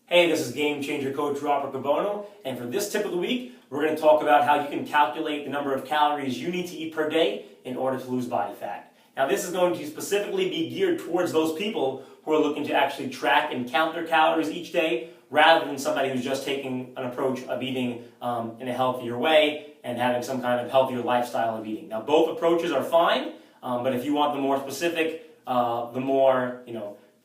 Hey, this is Game Changer Coach Rob Riccobono, and for this tip of the week, we're going to talk about how you can calculate the number of calories you need to eat per day in order to lose body fat. Now, this is going to specifically be geared towards those people who are looking to actually track and count their calories each day, rather than somebody who's just taking an approach of eating in a healthier way and having some kind of healthier lifestyle of eating. Now, both approaches are fine, but if you want the more specific, the more,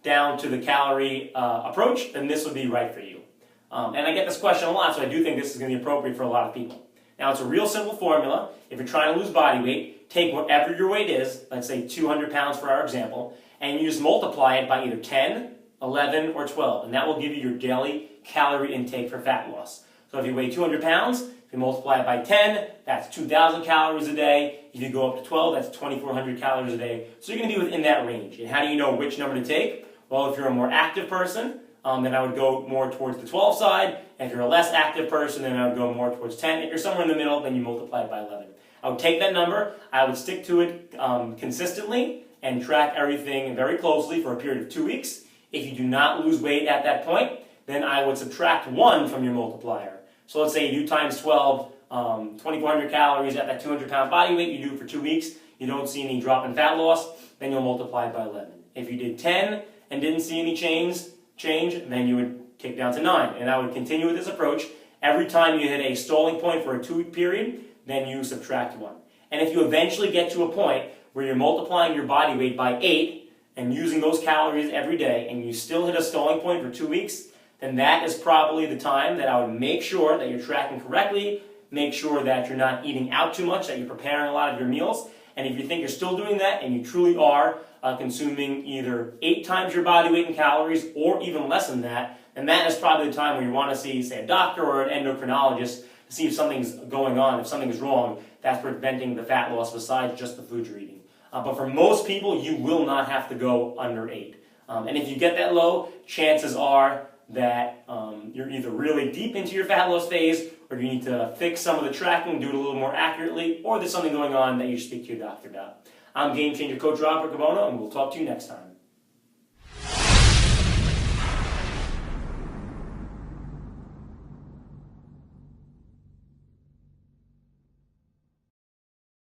down to the calorie approach, then this would be right for you. And I get this question a lot, so I do think this is going to be appropriate for a lot of people. Now, it's a real simple formula. If you're trying to lose body weight, take whatever your weight is, let's say 200 pounds for our example, and you just multiply it by either 10, 11, or 12, and that will give you your daily calorie intake for fat loss. So if you weigh 200 pounds, if you multiply it by 10, that's 2,000 calories a day. If you go up to 12, that's 2,400 calories a day. So you're going to be within that range. And how do you know which number to take? Well, if you're a more active person, then I would go more towards the 12 side. And if you're a less active person, then I would go more towards 10. If you're somewhere in the middle, then you multiply it by 11. I would take that number, I would stick to it consistently and track everything very closely for a period of 2 weeks. If you do not lose weight at that point, then I would subtract 1 from your multiplier. So let's say you do times 12, 2,400 calories at that 200-pound body weight, you do it for 2 weeks, you don't see any drop in fat loss, then you'll multiply it by 11. If you did 10 and didn't see any change, then you would take down to 9. And I would continue with this approach. Every time you hit a stalling point for a 2-week period, then you subtract 1. And if you eventually get to a point where you're multiplying your body weight by 8 and using those calories every day, and you still hit a stalling point for 2 weeks, then that is probably the time that I would make sure that you're tracking correctly, make sure that you're not eating out too much, that you're preparing a lot of your meals. And if you think you're still doing that and you truly are consuming either 8 times your body weight in calories or even less than that, then that is probably the time where you want to see, say, a doctor or an endocrinologist to see if something's going on, if something's wrong that's preventing the fat loss besides just the food you're eating. But for most people, you will not have to go under 8. And if you get that low, chances are that you're either really deep into your fat loss phase, or you need to fix some of the tracking, do it a little more accurately, or there's something going on that you should speak to your doctor about. I'm Game Changer Coach Rob Riccobono, and we'll talk to you next time.